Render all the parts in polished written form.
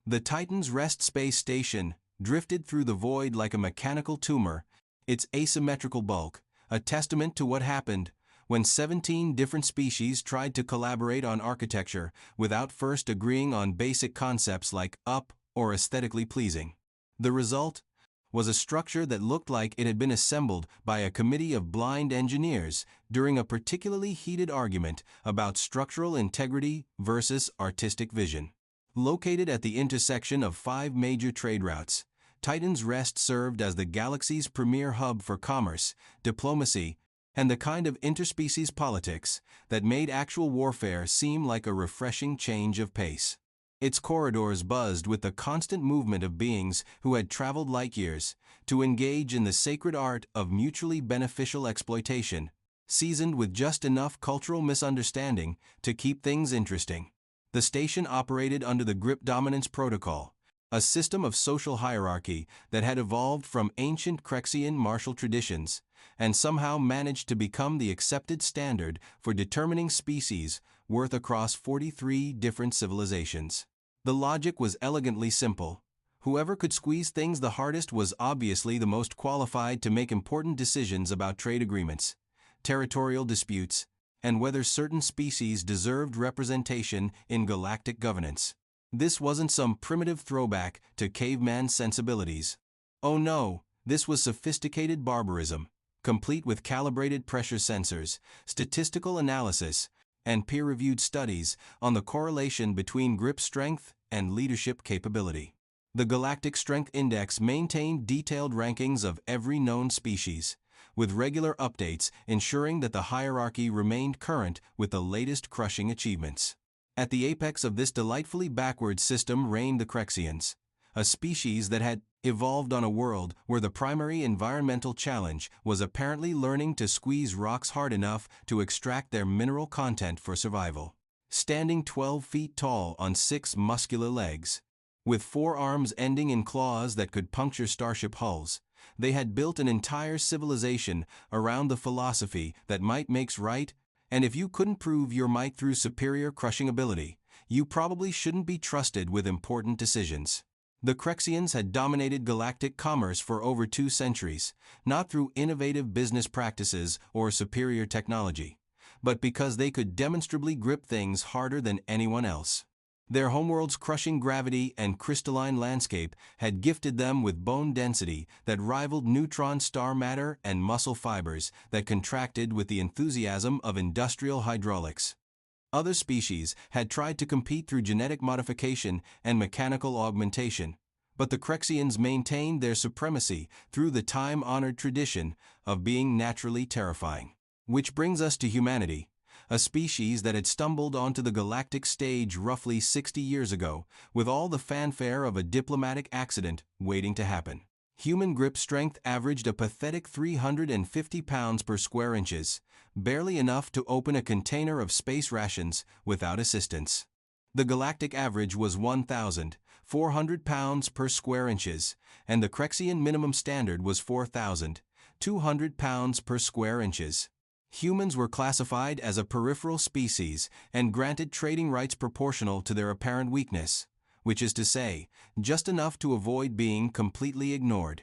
The Titan's Rest space station drifted through the void like a mechanical tumor, its asymmetrical bulk, a testament to what happened when 17 different species tried to collaborate on architecture without first agreeing on basic concepts like up or aesthetically pleasing. The result was a structure that looked like it had been assembled by a committee of blind engineers during a particularly heated argument about structural integrity versus artistic vision. Located at the intersection of 5 major trade routes, Titan's Rest served as the galaxy's premier hub for commerce, diplomacy, and the kind of interspecies politics that made actual warfare seem like a refreshing change of pace. Its corridors buzzed with the constant movement of beings who had traveled light years to engage in the sacred art of mutually beneficial exploitation, seasoned with just enough cultural misunderstanding to keep things interesting. The station operated under the Grip Dominance Protocol, a system of social hierarchy that had evolved from ancient Crexian martial traditions and somehow managed to become the accepted standard for determining species worth across 43 different civilizations. The logic was elegantly simple. Whoever could squeeze things the hardest was obviously the most qualified to make important decisions about trade agreements, territorial disputes, and whether certain species deserved representation in galactic governance. This wasn't some primitive throwback to caveman sensibilities. Oh no, this was sophisticated barbarism, complete with calibrated pressure sensors, statistical analysis, and peer-reviewed studies on the correlation between grip strength and leadership capability. The Galactic Strength Index maintained detailed rankings of every known species, with regular updates ensuring that the hierarchy remained current with the latest crushing achievements. At the apex of this delightfully backward system reigned the Crexians, a species that had evolved on a world where the primary environmental challenge was apparently learning to squeeze rocks hard enough to extract their mineral content for survival. Standing 12 feet tall on 6 muscular legs, with 4 arms ending in claws that could puncture starship hulls, they had built an entire civilization around the philosophy that might makes right, and if you couldn't prove your might through superior crushing ability, you probably shouldn't be trusted with important decisions. The Crexians had dominated galactic commerce for over 2 centuries, not through innovative business practices or superior technology, but because they could demonstrably grip things harder than anyone else. Their homeworld's crushing gravity and crystalline landscape had gifted them with bone density that rivaled neutron star matter and muscle fibers that contracted with the enthusiasm of industrial hydraulics. Other species had tried to compete through genetic modification and mechanical augmentation, but the Crexians maintained their supremacy through the time-honored tradition of being naturally terrifying. Which brings us to humanity, a species that had stumbled onto the galactic stage roughly 60 years ago, with all the fanfare of a diplomatic accident waiting to happen. Human grip strength averaged a pathetic 350 pounds per square inches, barely enough to open a container of space rations without assistance. The galactic average was 1,400 pounds per square inches, and the Crexian minimum standard was 4,200 pounds per square inches. Humans were classified as a peripheral species and granted trading rights proportional to their apparent weakness, which is to say, just enough to avoid being completely ignored.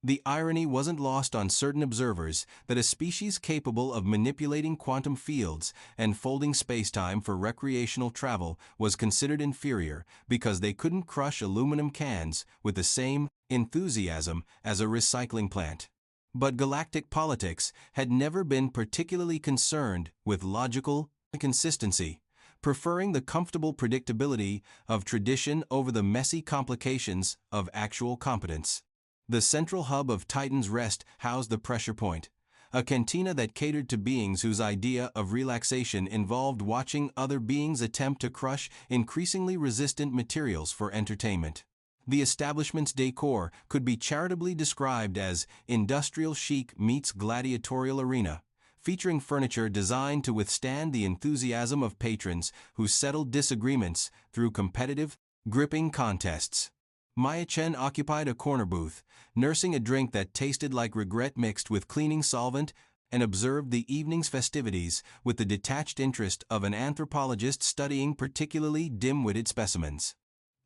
The irony wasn't lost on certain observers that a species capable of manipulating quantum fields and folding spacetime for recreational travel was considered inferior because they couldn't crush aluminum cans with the same enthusiasm as a recycling plant. But galactic politics had never been particularly concerned with logical consistency, preferring the comfortable predictability of tradition over the messy complications of actual competence. The central hub of Titan's Rest housed the pressure point, a cantina that catered to beings whose idea of relaxation involved watching other beings attempt to crush increasingly resistant materials for entertainment. The establishment's decor could be charitably described as industrial chic meets gladiatorial arena, featuring furniture designed to withstand the enthusiasm of patrons who settled disagreements through competitive, gripping contests. Maya Chen occupied a corner booth, nursing a drink that tasted like regret mixed with cleaning solvent, and observed the evening's festivities with the detached interest of an anthropologist studying particularly dim-witted specimens.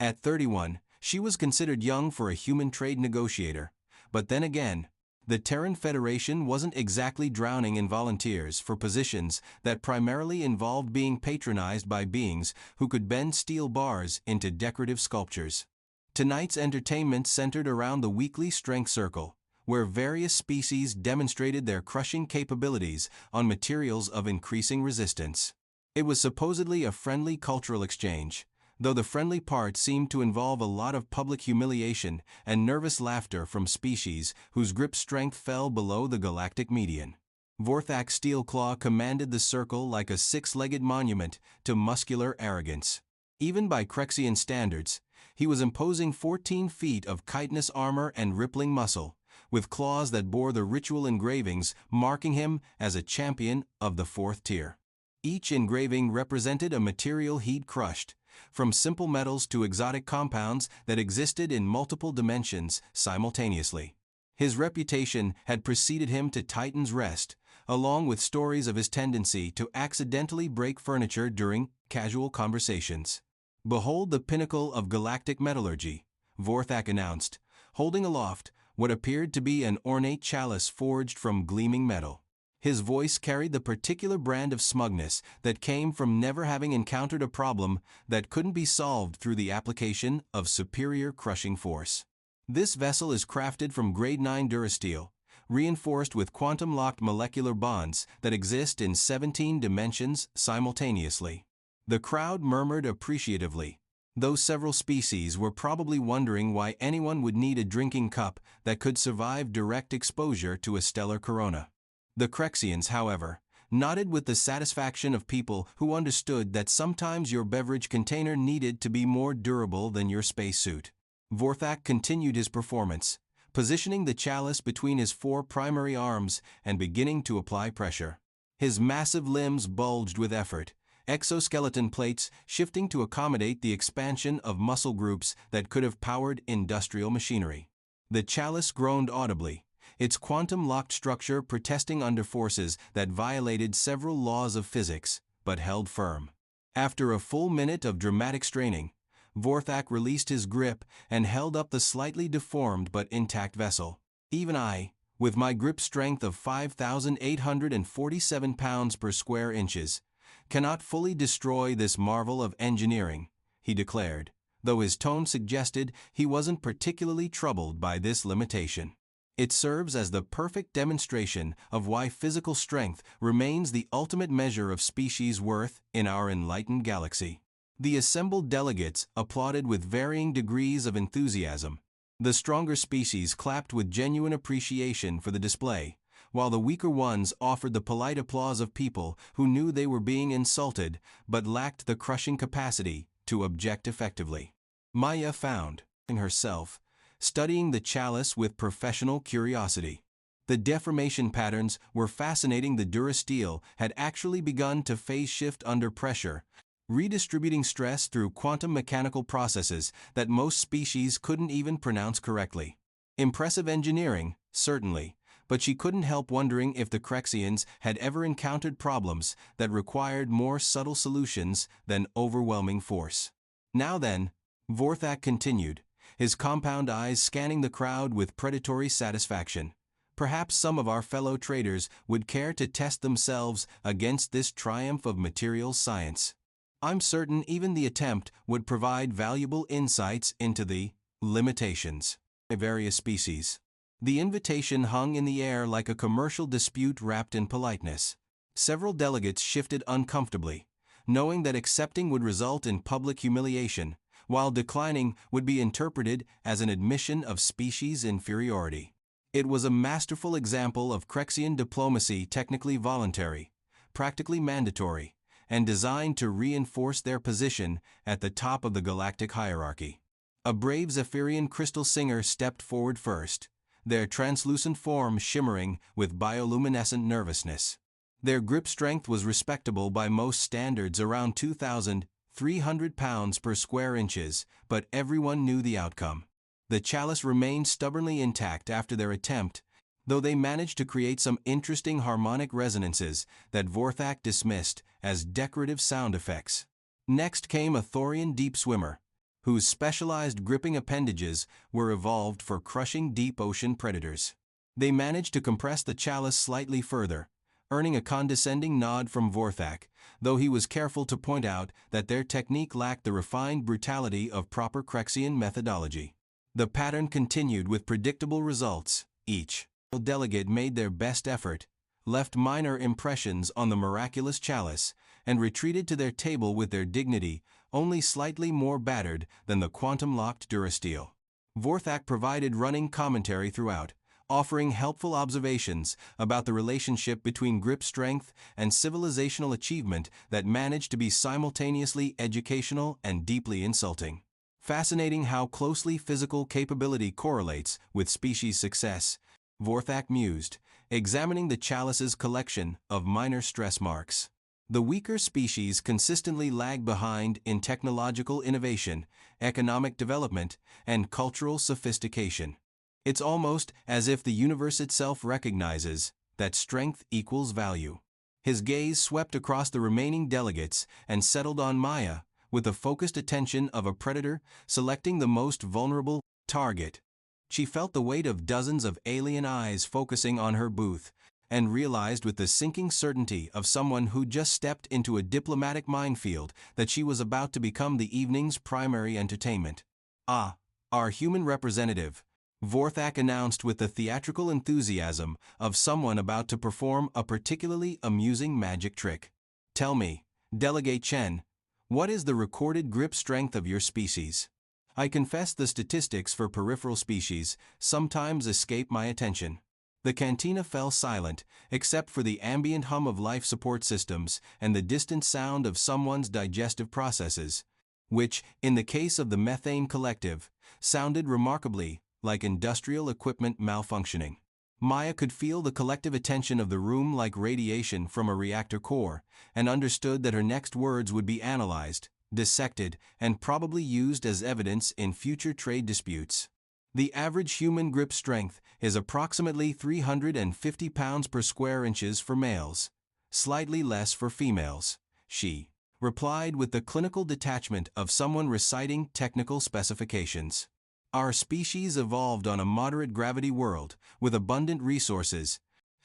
At 31, she was considered young for a human trade negotiator. But then again, the Terran Federation wasn't exactly drowning in volunteers for positions that primarily involved being patronized by beings who could bend steel bars into decorative sculptures. Tonight's entertainment centered around the weekly strength circle, where various species demonstrated their crushing capabilities on materials of increasing resistance. It was supposedly a friendly cultural exchange, though the friendly part seemed to involve a lot of public humiliation and nervous laughter from species whose grip strength fell below the galactic median. Vorthak Steelclaw commanded the circle like a six-legged monument to muscular arrogance. Even by Crexian standards, he was imposing 14 feet of chitinous armor and rippling muscle, with claws that bore the ritual engravings marking him as a champion of the fourth tier. Each engraving represented a material he'd crushed, from simple metals to exotic compounds that existed in multiple dimensions simultaneously. His reputation had preceded him to Titan's Rest, along with stories of his tendency to accidentally break furniture during casual conversations. "Behold the pinnacle of galactic metallurgy," Vorthak announced, holding aloft what appeared to be an ornate chalice forged from gleaming metal. His voice carried the particular brand of smugness that came from never having encountered a problem that couldn't be solved through the application of superior crushing force. "This vessel is crafted from grade 9 durasteel, reinforced with quantum-locked molecular bonds that exist in 17 dimensions simultaneously." The crowd murmured appreciatively, though several species were probably wondering why anyone would need a drinking cup that could survive direct exposure to a stellar corona. The Crexians, however, nodded with the satisfaction of people who understood that sometimes your beverage container needed to be more durable than your spacesuit. Vorthak continued his performance, positioning the chalice between his 4 primary arms and beginning to apply pressure. His massive limbs bulged with effort, exoskeleton plates shifting to accommodate the expansion of muscle groups that could have powered industrial machinery. The chalice groaned audibly, its quantum-locked structure protesting under forces that violated several laws of physics, but held firm. After a full minute of dramatic straining, Vorthak released his grip and held up the slightly deformed but intact vessel. "Even I, with my grip strength of 5,847 pounds per square inches, cannot fully destroy this marvel of engineering," he declared, though his tone suggested he wasn't particularly troubled by this limitation. "It serves as the perfect demonstration of why physical strength remains the ultimate measure of species worth in our enlightened galaxy." The assembled delegates applauded with varying degrees of enthusiasm. The stronger species clapped with genuine appreciation for the display, while the weaker ones offered the polite applause of people who knew they were being insulted but lacked the crushing capacity to object effectively. Maya found herself studying the chalice with professional curiosity. The deformation patterns were fascinating. The durasteel had actually begun to phase shift under pressure, redistributing stress through quantum mechanical processes that most species couldn't even pronounce correctly. Impressive engineering, certainly, but she couldn't help wondering if the Crexians had ever encountered problems that required more subtle solutions than overwhelming force. "Now then," Vorthak continued, his compound eyes scanning the crowd with predatory satisfaction, "perhaps some of our fellow traders would care to test themselves against this triumph of materials science. I'm certain even the attempt would provide valuable insights into the limitations of various species." The invitation hung in the air like a commercial dispute wrapped in politeness. Several delegates shifted uncomfortably, knowing that accepting would result in public humiliation, while declining would be interpreted as an admission of species inferiority. It was a masterful example of Crexian diplomacy, technically voluntary, practically mandatory, and designed to reinforce their position at the top of the galactic hierarchy. A brave Zephyrian crystal singer stepped forward first, their translucent form shimmering with bioluminescent nervousness. Their grip strength was respectable by most standards, around 2,300 pounds per square inches, but everyone knew the outcome. The chalice remained stubbornly intact after their attempt, though they managed to create some interesting harmonic resonances that Vorthak dismissed as decorative sound effects. Next came a Thorian deep swimmer, whose specialized gripping appendages were evolved for crushing deep ocean predators. They managed to compress the chalice slightly further, earning a condescending nod from Vorthak, though he was careful to point out that their technique lacked the refined brutality of proper Crexian methodology. The pattern continued with predictable results. Each delegate made their best effort, left minor impressions on the miraculous chalice, and retreated to their table with their dignity only slightly more battered than the quantum-locked Durasteel. Vorthak provided running commentary throughout, offering helpful observations about the relationship between grip strength and civilizational achievement that managed to be simultaneously educational and deeply insulting. Fascinating how closely physical capability correlates with species success, Vorthak mused, examining the chalice's collection of minor stress marks. The weaker species consistently lag behind in technological innovation, economic development, and cultural sophistication. It's almost as if the universe itself recognizes that strength equals value. His gaze swept across the remaining delegates and settled on Maya, with the focused attention of a predator selecting the most vulnerable target. She felt the weight of dozens of alien eyes focusing on her booth, and realized with the sinking certainty of someone who just stepped into a diplomatic minefield that she was about to become the evening's primary entertainment. "Ah, our human representative," Vorthak announced with the theatrical enthusiasm of someone about to perform a particularly amusing magic trick. "Tell me, Delegate Chen, what is the recorded grip strength of your species?" I confess the statistics for peripheral species sometimes escape my attention. The cantina fell silent, except for the ambient hum of life support systems and the distant sound of someone's digestive processes, which, in the case of the methane collective, sounded remarkably like industrial equipment malfunctioning. Maya could feel the collective attention of the room like radiation from a reactor core, and understood that her next words would be analyzed, dissected, and probably used as evidence in future trade disputes. The average human grip strength is approximately 350 pounds per square inches for males, slightly less for females, she replied with the clinical detachment of someone reciting technical specifications. Our species evolved on a moderate gravity world with abundant resources,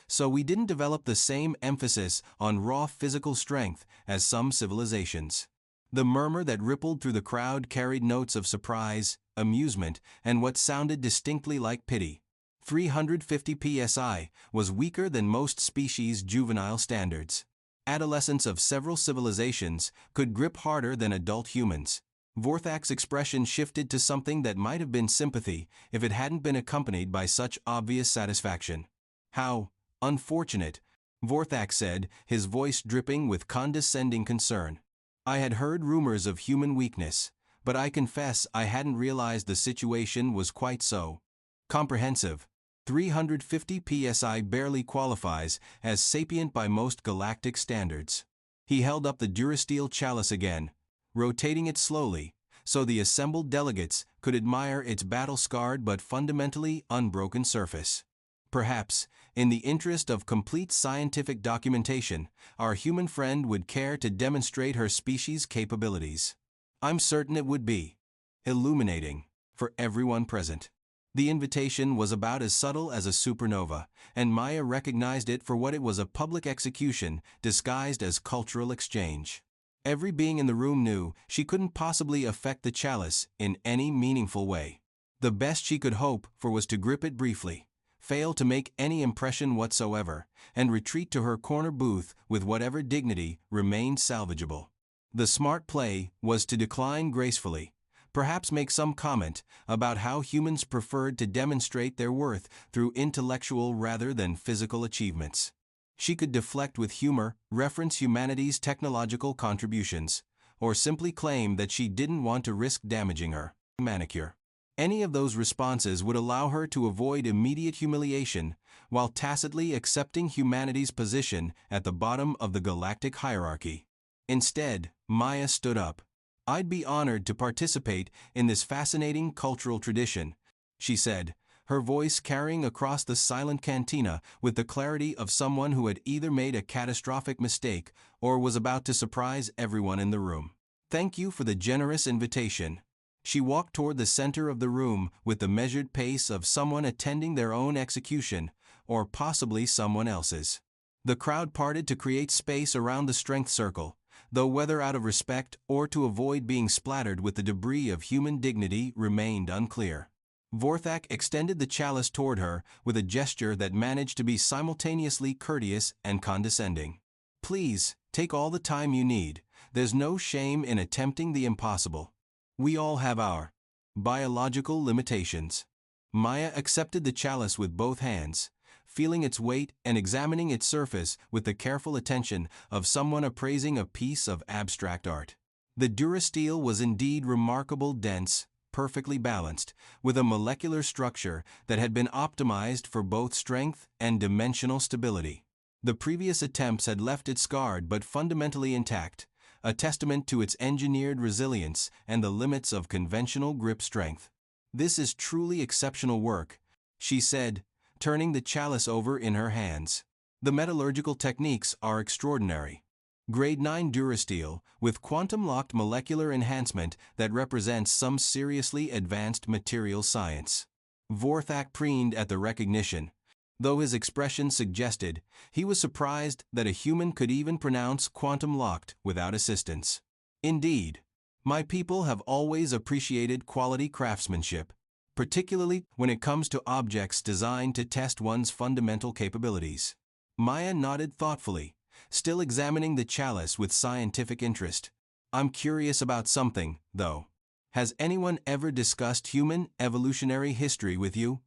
so we didn't develop the same emphasis on raw physical strength as some civilizations. The murmur that rippled through the crowd carried notes of surprise, amusement, and what sounded distinctly like pity. 350 psi was weaker than most species' juvenile standards. Adolescents of several civilizations could grip harder than adult humans. Vorthak's expression shifted to something that might have been sympathy if it hadn't been accompanied by such obvious satisfaction. "How unfortunate," Vorthak said, his voice dripping with condescending concern. "I had heard rumors of human weakness, but I confess I hadn't realized the situation was quite so comprehensive. 350 psi barely qualifies as sapient by most galactic standards." He held up the Durasteel chalice again, rotating it slowly, so the assembled delegates could admire its battle-scarred but fundamentally unbroken surface. "Perhaps, in the interest of complete scientific documentation, our human friend would care to demonstrate her species' capabilities." I'm certain it would be illuminating for everyone present. The invitation was about as subtle as a supernova, and Maya recognized it for what it was: a public execution disguised as cultural exchange. Every being in the room knew she couldn't possibly affect the chalice in any meaningful way. The best she could hope for was to grip it briefly, fail to make any impression whatsoever, and retreat to her corner booth with whatever dignity remained salvageable. The smart play was to decline gracefully, perhaps make some comment about how humans preferred to demonstrate their worth through intellectual rather than physical achievements. She could deflect with humor, reference humanity's technological contributions, or simply claim that she didn't want to risk damaging her manicure. Any of those responses would allow her to avoid immediate humiliation while tacitly accepting humanity's position at the bottom of the galactic hierarchy. Instead, Maya stood up. "I'd be honored to participate in this fascinating cultural tradition," she said, her voice carrying across the silent cantina with the clarity of someone who had either made a catastrophic mistake or was about to surprise everyone in the room. "Thank you for the generous invitation. She walked toward the center of the room with the measured pace of someone attending their own execution, or possibly someone else's. The crowd parted to create space around the strength circle, though whether out of respect or to avoid being splattered with the debris of human dignity remained unclear. Vorthak extended the chalice toward her with a gesture that managed to be simultaneously courteous and condescending. "Please, take all the time you need. There's no shame in attempting the impossible. We all have our biological limitations." Maya accepted the chalice with both hands, feeling its weight and examining its surface with the careful attention of someone appraising a piece of abstract art. The durasteel was indeed remarkable, dense, perfectly balanced, with a molecular structure that had been optimized for both strength and dimensional stability. The previous attempts had left it scarred but fundamentally intact, a testament to its engineered resilience and the limits of conventional grip strength. "This is truly exceptional work," she said, turning the chalice over in her hands. "The metallurgical techniques are extraordinary. Grade 9 durasteel, with quantum-locked molecular enhancement that represents some seriously advanced material science." Vorthak preened at the recognition. Though his expression suggested, he was surprised that a human could even pronounce quantum-locked without assistance. "Indeed. My people have always appreciated quality craftsmanship, particularly when it comes to objects designed to test one's fundamental capabilities." Maya nodded thoughtfully, still examining the chalice with scientific interest. "I'm curious about something, though. Has anyone ever discussed human evolutionary history with you?"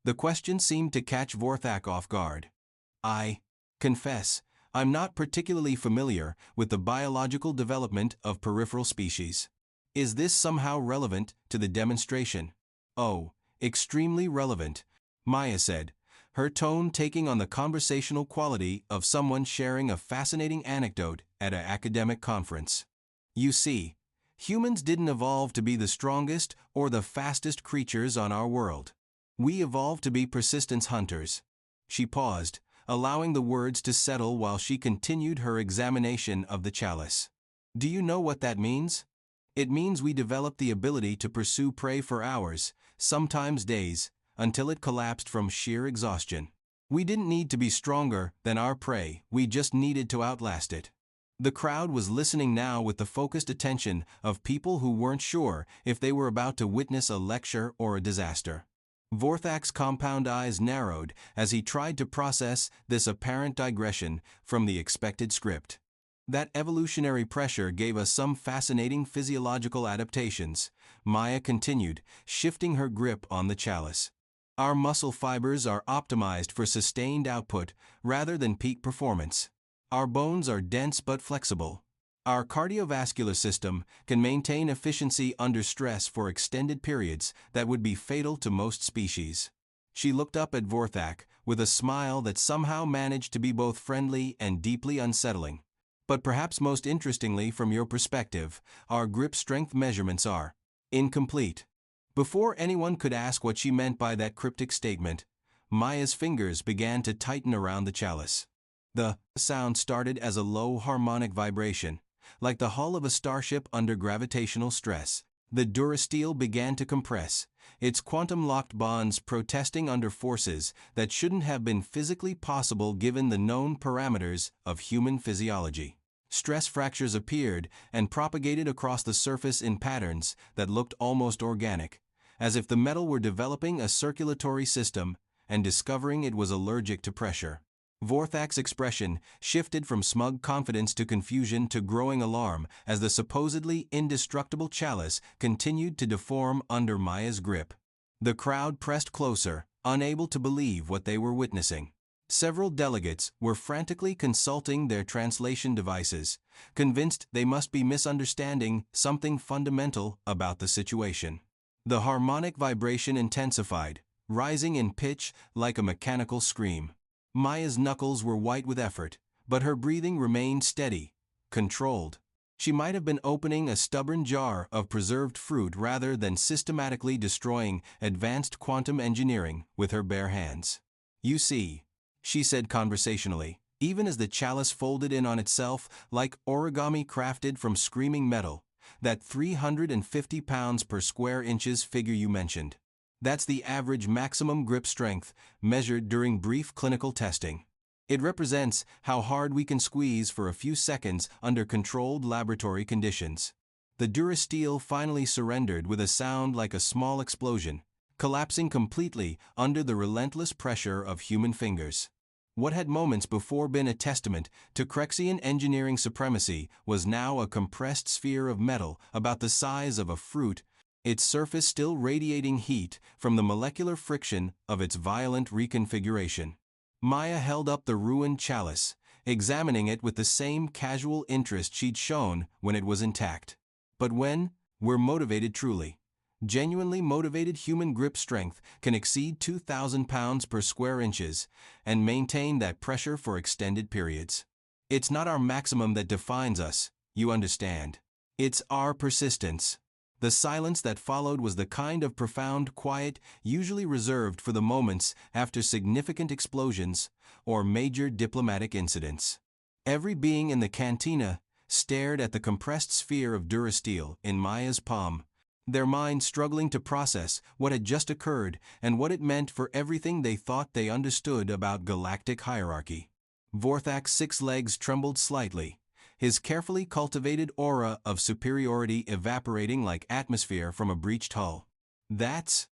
The question seemed to catch Vorthak off guard. "I confess, I'm not particularly familiar with the biological development of peripheral species. Is this somehow relevant to the demonstration?" "Oh, extremely relevant," Maya said, her tone taking on the conversational quality of someone sharing a fascinating anecdote at an academic conference. "You see, humans didn't evolve to be the strongest or the fastest creatures on our world. We evolved to be persistence hunters." She paused, allowing the words to settle while she continued her examination of the chalice. "Do you know what that means? It means we developed the ability to pursue prey for hours, sometimes days, until it collapsed from sheer exhaustion. We didn't need to be stronger than our prey, we just needed to outlast it." The crowd was listening now with the focused attention of people who weren't sure if they were about to witness a lecture or a disaster. Vorthak's compound eyes narrowed as he tried to process this apparent digression from the expected script. "That evolutionary pressure gave us some fascinating physiological adaptations," Maya continued, shifting her grip on the chalice. "Our muscle fibers are optimized for sustained output rather than peak performance. Our bones are dense but flexible. Our cardiovascular system can maintain efficiency under stress for extended periods that would be fatal to most species." She looked up at Vorthak with a smile that somehow managed to be both friendly and deeply unsettling. "But perhaps most interestingly from your perspective, our grip strength measurements are incomplete." Before anyone could ask what she meant by that cryptic statement, Maya's fingers began to tighten around the chalice. The sound started as a low harmonic vibration, like the hull of a starship under gravitational stress. The durasteel began to compress, its quantum-locked bonds protesting under forces that shouldn't have been physically possible given the known parameters of human physiology. Stress fractures appeared and propagated across the surface in patterns that looked almost organic, as if the metal were developing a circulatory system and discovering it was allergic to pressure. Vorthak's expression shifted from smug confidence to confusion to growing alarm as the supposedly indestructible chalice continued to deform under Maya's grip. The crowd pressed closer, unable to believe what they were witnessing. Several delegates were frantically consulting their translation devices, convinced they must be misunderstanding something fundamental about the situation. The harmonic vibration intensified, rising in pitch like a mechanical scream. Maya's knuckles were white with effort, but her breathing remained steady, controlled. She might have been opening a stubborn jar of preserved fruit rather than systematically destroying advanced quantum engineering with her bare hands. "You see," she said conversationally, even as the chalice folded in on itself like origami crafted from screaming metal, that 350 pounds per square inches figure you mentioned. That's the average maximum grip strength measured during brief clinical testing. It represents how hard we can squeeze for a few seconds under controlled laboratory conditions. The Durasteel finally surrendered with a sound like a small explosion, collapsing completely under the relentless pressure of human fingers. What had moments before been a testament to Crexian engineering supremacy was now a compressed sphere of metal about the size of a fruit, its surface still radiating heat from the molecular friction of its violent reconfiguration. Maya held up the ruined chalice, examining it with the same casual interest she'd shown when it was intact. But when we're motivated truly, genuinely motivated, human grip strength can exceed 2,000 pounds per square inches and maintain that pressure for extended periods. It's not our maximum that defines us, you understand. It's our persistence. The silence that followed was the kind of profound quiet usually reserved for the moments after significant explosions or major diplomatic incidents. Every being in the cantina stared at the compressed sphere of Durasteel in Maya's palm, their minds struggling to process what had just occurred and what it meant for everything they thought they understood about galactic hierarchy. Vorthak's 6 legs trembled slightly, his carefully cultivated aura of superiority evaporating like atmosphere from a breached hull. That's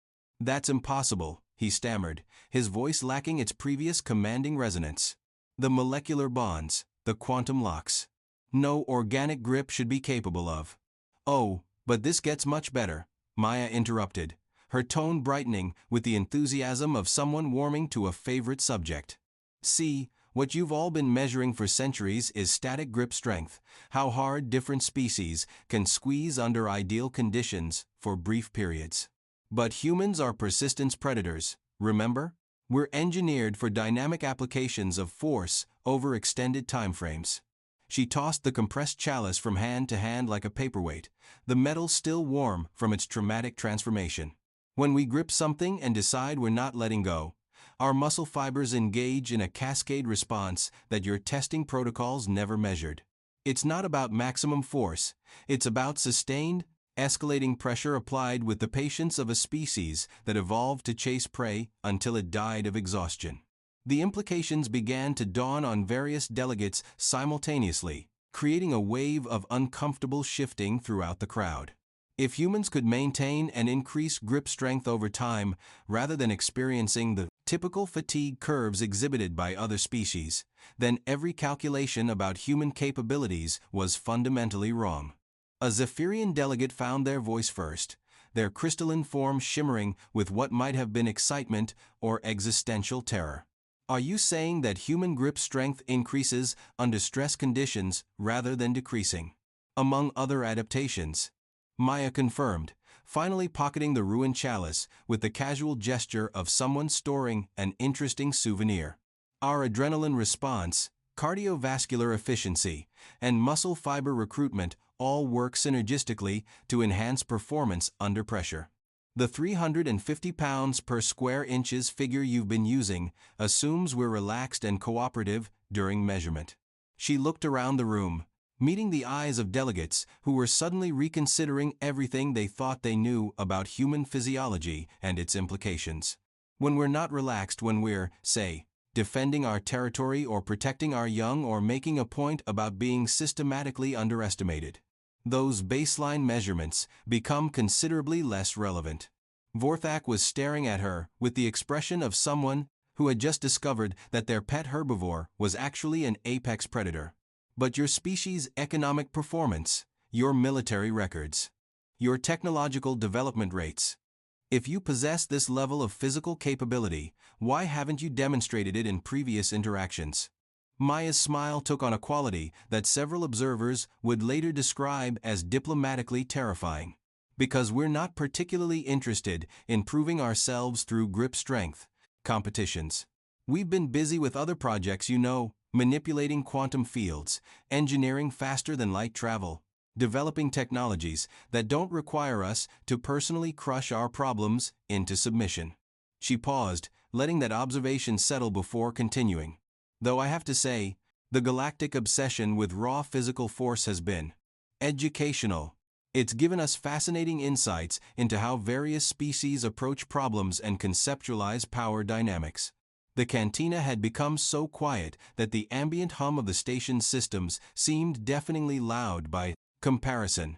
impossible, he stammered, his voice lacking its previous commanding resonance. The molecular bonds, the quantum locks. No organic grip should be capable of. Oh, but this gets much better, Maya interrupted, her tone brightening with the enthusiasm of someone warming to a favorite subject. See, what you've all been measuring for centuries is static grip strength, how hard different species can squeeze under ideal conditions for brief periods. But humans are persistence predators, remember? We're engineered for dynamic applications of force over extended timeframes. She tossed the compressed chalice from hand to hand like a paperweight, the metal still warm from its traumatic transformation. When we grip something and decide we're not letting go, our muscle fibers engage in a cascade response that your testing protocols never measured. It's not about maximum force, it's about sustained, escalating pressure applied with the patience of a species that evolved to chase prey until it died of exhaustion. The implications began to dawn on various delegates simultaneously, creating a wave of uncomfortable shifting throughout the crowd. If humans could maintain and increase grip strength over time, rather than experiencing the typical fatigue curves exhibited by other species, then every calculation about human capabilities was fundamentally wrong. A Zephyrian delegate found their voice first, their crystalline form shimmering with what might have been excitement or existential terror. Are you saying that human grip strength increases under stress conditions rather than decreasing? Among other adaptations, Maya confirmed, finally pocketing the ruined chalice with the casual gesture of someone storing an interesting souvenir. Our adrenaline response, cardiovascular efficiency, and muscle fiber recruitment all work synergistically to enhance performance under pressure. The 350 pounds per square inches figure you've been using assumes we're relaxed and cooperative during measurement. She looked around the room, meeting the eyes of delegates who were suddenly reconsidering everything they thought they knew about human physiology and its implications. When we're not relaxed, when we're, say, defending our territory or protecting our young or making a point about being systematically underestimated, those baseline measurements become considerably less relevant. Vorthak was staring at her with the expression of someone who had just discovered that their pet herbivore was actually an apex predator. But your species' economic performance, your military records, your technological development rates. If you possess this level of physical capability, why haven't you demonstrated it in previous interactions? Maya's smile took on a quality that several observers would later describe as diplomatically terrifying. Because we're not particularly interested in proving ourselves through grip strength competitions. We've been busy with other projects, manipulating quantum fields, engineering faster than light travel, developing technologies that don't require us to personally crush our problems into submission. She paused, letting that observation settle before continuing. Though I have to say, the galactic obsession with raw physical force has been educational. It's given us fascinating insights into how various species approach problems and conceptualize power dynamics. The cantina had become so quiet that the ambient hum of the station's systems seemed deafeningly loud by comparison.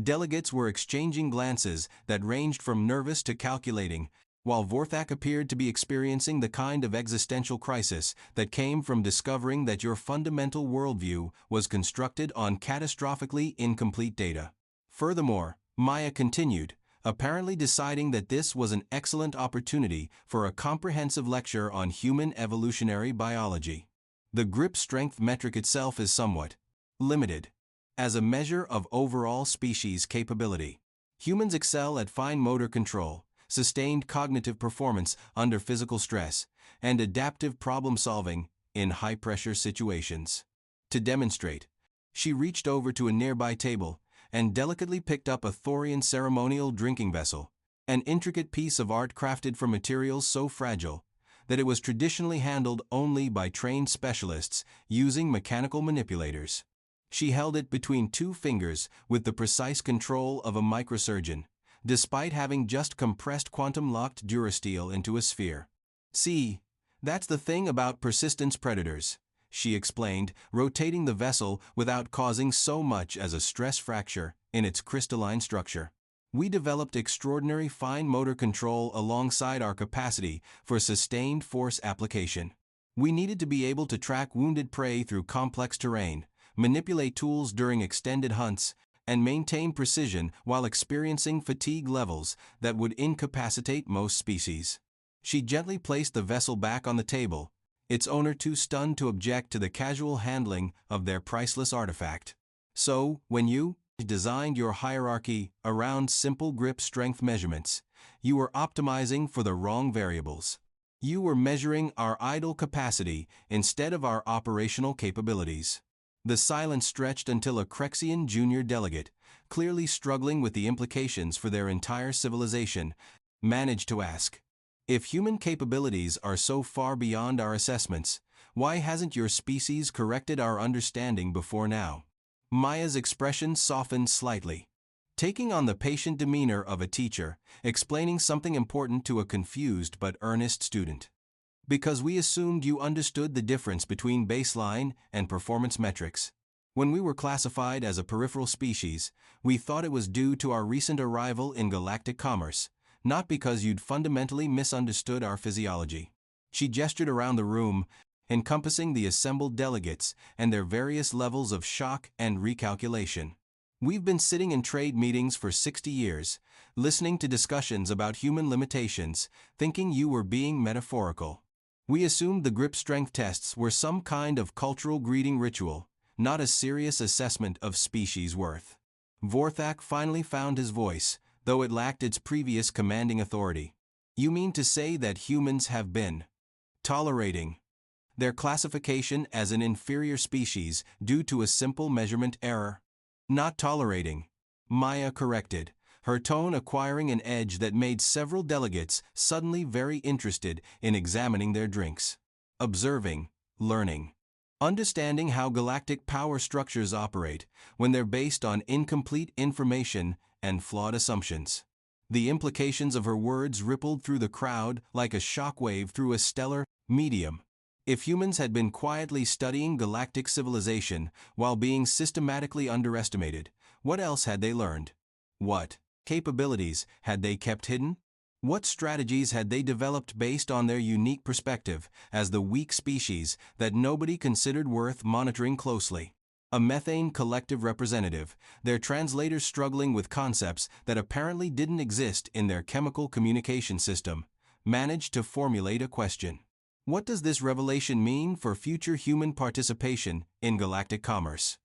Delegates were exchanging glances that ranged from nervous to calculating, while Vorthak appeared to be experiencing the kind of existential crisis that came from discovering that your fundamental worldview was constructed on catastrophically incomplete data. Furthermore, Maya continued, apparently deciding that this was an excellent opportunity for a comprehensive lecture on human evolutionary biology. The grip strength metric itself is somewhat limited as a measure of overall species capability. Humans excel at fine motor control, sustained cognitive performance under physical stress, and adaptive problem-solving in high-pressure situations. To demonstrate, she reached over to a nearby table and delicately picked up a Thorian ceremonial drinking vessel, an intricate piece of art crafted from materials so fragile that it was traditionally handled only by trained specialists using mechanical manipulators. She held it between two fingers with the precise control of a microsurgeon, despite having just compressed quantum-locked durasteel into a sphere. "See, that's the thing about persistence predators," she explained, rotating the vessel without causing so much as a stress fracture in its crystalline structure. "We developed extraordinary fine motor control alongside our capacity for sustained force application. We needed to be able to track wounded prey through complex terrain, manipulate tools during extended hunts, and maintain precision while experiencing fatigue levels that would incapacitate most species." She gently placed the vessel back on the table, its owner too stunned to object to the casual handling of their priceless artifact. "So, when you designed your hierarchy around simple grip strength measurements, you were optimizing for the wrong variables. You were measuring our idle capacity instead of our operational capabilities." The silence stretched until a Crexian junior delegate, clearly struggling with the implications for their entire civilization, managed to ask, "If human capabilities are so far beyond our assessments, why hasn't your species corrected our understanding before now?" Maya's expression softened slightly, taking on the patient demeanor of a teacher, explaining something important to a confused but earnest student. "Because we assumed you understood the difference between baseline and performance metrics. When we were classified as a peripheral species, we thought it was due to our recent arrival in galactic commerce, not because you'd fundamentally misunderstood our physiology." She gestured around the room, encompassing the assembled delegates and their various levels of shock and recalculation. "We've been sitting in trade meetings for 60 years, listening to discussions about human limitations, thinking you were being metaphorical. We assumed the grip strength tests were some kind of cultural greeting ritual, not a serious assessment of species worth." Vorthak finally found his voice, though it lacked its previous commanding authority. "You mean to say that humans have been tolerating their classification as an inferior species due to a simple measurement error?" "Not tolerating," Maya corrected, her tone acquiring an edge that made several delegates suddenly very interested in examining their drinks. "Observing, learning, understanding how galactic power structures operate when they're based on incomplete information and flawed assumptions." The implications of her words rippled through the crowd like a shockwave through a stellar medium. If humans had been quietly studying galactic civilization while being systematically underestimated, what else had they learned? What capabilities had they kept hidden? What strategies had they developed based on their unique perspective as the weak species that nobody considered worth monitoring closely? A methane collective representative, their translators struggling with concepts that apparently didn't exist in their chemical communication system, managed to formulate a question. What does this revelation mean for future human participation in galactic commerce?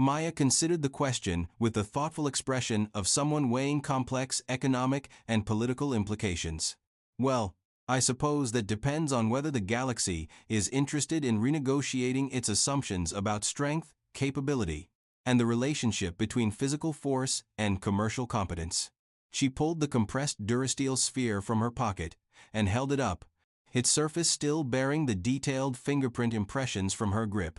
Maya considered the question with the thoughtful expression of someone weighing complex economic and political implications. "Well, I suppose that depends on whether the galaxy is interested in renegotiating its assumptions about strength, capability, and the relationship between physical force and commercial competence." She pulled the compressed durasteel sphere from her pocket and held it up, its surface still bearing the detailed fingerprint impressions from her grip.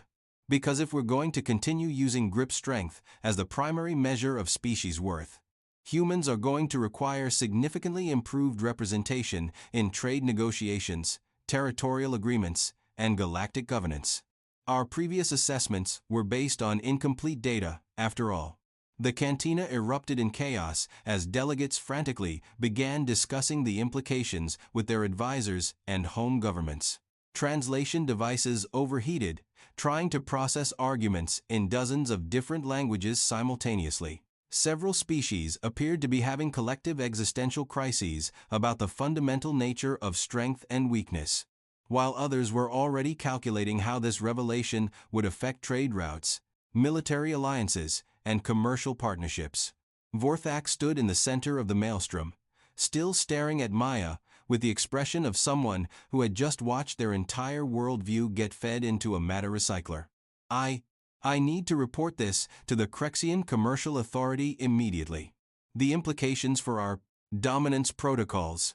Because if we're going to continue using grip strength as the primary measure of species worth, humans are going to require significantly improved representation in trade negotiations, territorial agreements, and galactic governance. Our previous assessments were based on incomplete data, after all. The cantina erupted in chaos as delegates frantically began discussing the implications with their advisors and home governments. Translation devices overheated, trying to process arguments in dozens of different languages simultaneously. Several species appeared to be having collective existential crises about the fundamental nature of strength and weakness, while others were already calculating how this revelation would affect trade routes, military alliances, and commercial partnerships. Vorthak stood in the center of the maelstrom, still staring at Maya with the expression of someone who had just watched their entire worldview get fed into a matter recycler. I need to report this to the Crexian Commercial Authority immediately. The implications for our dominance protocols,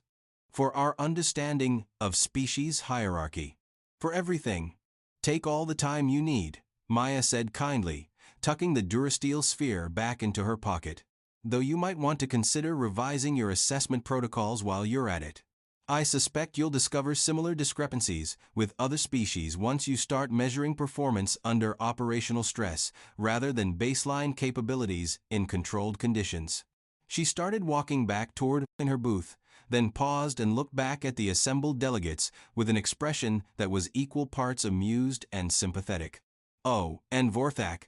for our understanding of species hierarchy, for everything. Take all the time you need, Maya said kindly, tucking the Durasteel sphere back into her pocket. Though you might want to consider revising your assessment protocols while you're at it. I suspect you'll discover similar discrepancies with other species once you start measuring performance under operational stress rather than baseline capabilities in controlled conditions. She started walking back toward her booth, then paused and looked back at the assembled delegates with an expression that was equal parts amused and sympathetic. Oh, and Vorthak,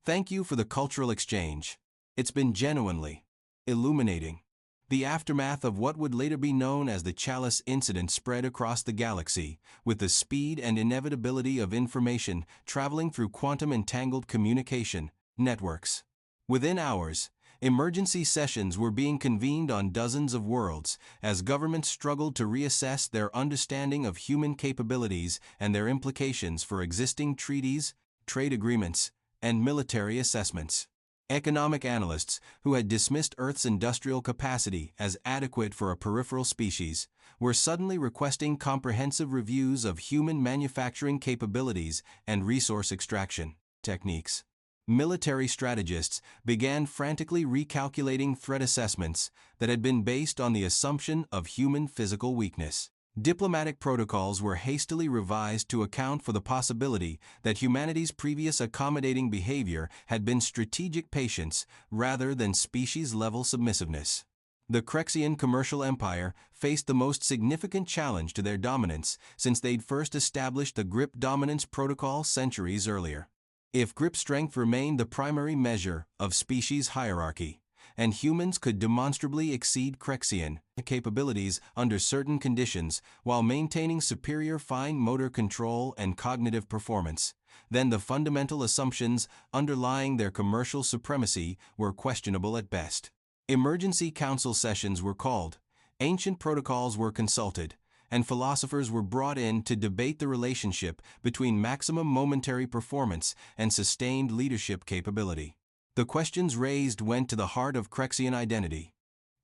thank you for the cultural exchange. It's been genuinely illuminating. The aftermath of what would later be known as the Chalice incident spread across the galaxy, with the speed and inevitability of information traveling through quantum-entangled communication networks. Within hours, emergency sessions were being convened on dozens of worlds as governments struggled to reassess their understanding of human capabilities and their implications for existing treaties, trade agreements, and military assessments. Economic analysts, who had dismissed Earth's industrial capacity as adequate for a peripheral species, were suddenly requesting comprehensive reviews of human manufacturing capabilities and resource extraction techniques. Military strategists began frantically recalculating threat assessments that had been based on the assumption of human physical weakness. Diplomatic protocols were hastily revised to account for the possibility that humanity's previous accommodating behavior had been strategic patience rather than species-level submissiveness. The Crexian commercial empire faced the most significant challenge to their dominance since they'd first established the grip dominance protocol centuries earlier. If grip strength remained the primary measure of species hierarchy, and humans could demonstrably exceed Crexian capabilities under certain conditions while maintaining superior fine motor control and cognitive performance, then the fundamental assumptions underlying their commercial supremacy were questionable at best. Emergency council sessions were called, ancient protocols were consulted, and philosophers were brought in to debate the relationship between maximum momentary performance and sustained leadership capability. The questions raised went to the heart of Crexian identity.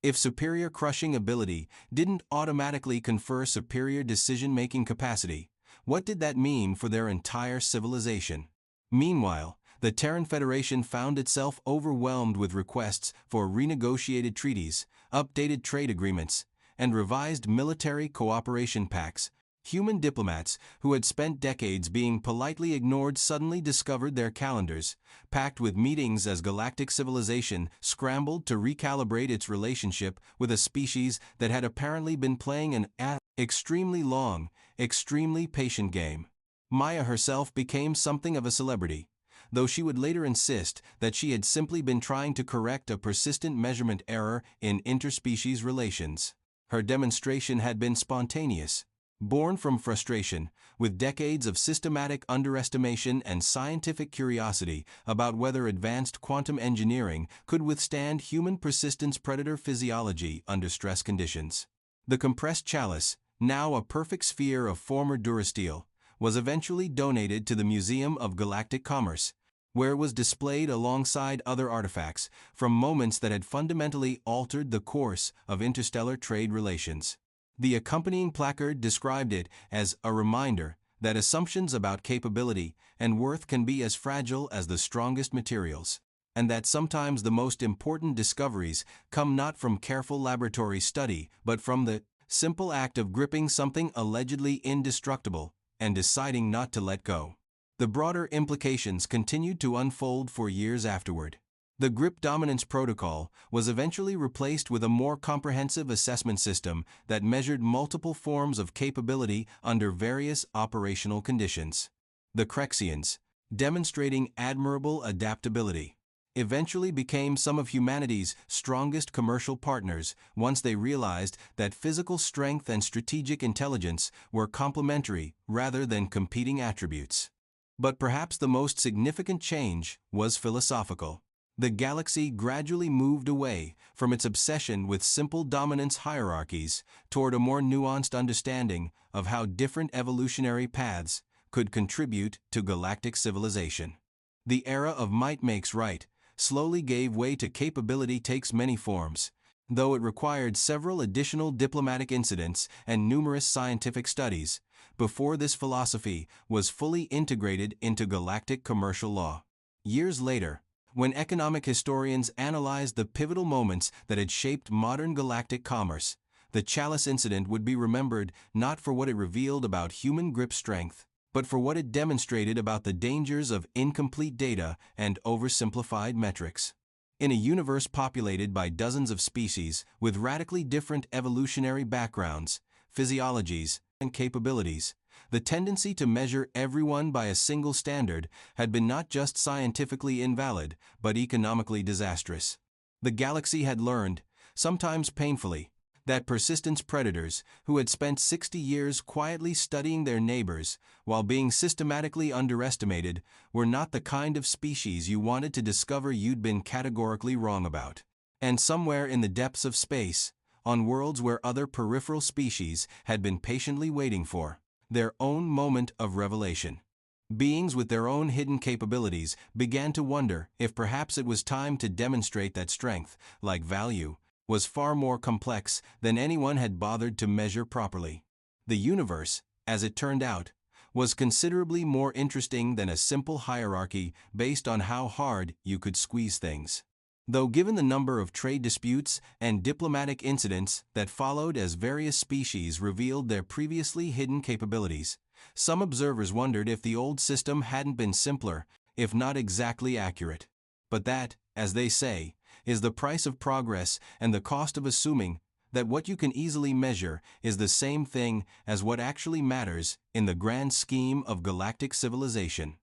If superior crushing ability didn't automatically confer superior decision-making capacity, what did that mean for their entire civilization? Meanwhile, the Terran Federation found itself overwhelmed with requests for renegotiated treaties, updated trade agreements, and revised military cooperation pacts. Human diplomats who had spent decades being politely ignored suddenly discovered their calendars, packed with meetings as galactic civilization scrambled to recalibrate its relationship with a species that had apparently been playing an extremely long, extremely patient game. Maya herself became something of a celebrity, though she would later insist that she had simply been trying to correct a persistent measurement error in interspecies relations. Her demonstration had been spontaneous, born from frustration, with decades of systematic underestimation and scientific curiosity about whether advanced quantum engineering could withstand human persistence predator physiology under stress conditions. The compressed Chalice, now a perfect sphere of former Durasteel, was eventually donated to the Museum of Galactic Commerce, where it was displayed alongside other artifacts from moments that had fundamentally altered the course of interstellar trade relations. The accompanying placard described it as a reminder that assumptions about capability and worth can be as fragile as the strongest materials, and that sometimes the most important discoveries come not from careful laboratory study but from the simple act of gripping something allegedly indestructible and deciding not to let go. The broader implications continued to unfold for years afterward. The grip dominance protocol was eventually replaced with a more comprehensive assessment system that measured multiple forms of capability under various operational conditions. The Crexians, demonstrating admirable adaptability, eventually became some of humanity's strongest commercial partners once they realized that physical strength and strategic intelligence were complementary rather than competing attributes. But perhaps the most significant change was philosophical. The galaxy gradually moved away from its obsession with simple dominance hierarchies toward a more nuanced understanding of how different evolutionary paths could contribute to galactic civilization. The era of might makes right slowly gave way to capability takes many forms, though it required several additional diplomatic incidents and numerous scientific studies before this philosophy was fully integrated into galactic commercial law. Years later, when economic historians analyzed the pivotal moments that had shaped modern galactic commerce, the Chalice incident would be remembered not for what it revealed about human grip strength, but for what it demonstrated about the dangers of incomplete data and oversimplified metrics. In a universe populated by dozens of species with radically different evolutionary backgrounds, physiologies, and capabilities, the tendency to measure everyone by a single standard had been not just scientifically invalid, but economically disastrous. The galaxy had learned, sometimes painfully, that persistence predators who had spent 60 years quietly studying their neighbors while being systematically underestimated were not the kind of species you wanted to discover you'd been categorically wrong about. And somewhere in the depths of space, on worlds where other peripheral species had been patiently waiting for their own moment of revelation, beings with their own hidden capabilities began to wonder if perhaps it was time to demonstrate that strength, like value, was far more complex than anyone had bothered to measure properly. The universe, as it turned out, was considerably more interesting than a simple hierarchy based on how hard you could squeeze things. Though given the number of trade disputes and diplomatic incidents that followed as various species revealed their previously hidden capabilities, some observers wondered if the old system hadn't been simpler, if not exactly accurate. But that, as they say, is the price of progress and the cost of assuming that what you can easily measure is the same thing as what actually matters in the grand scheme of galactic civilization.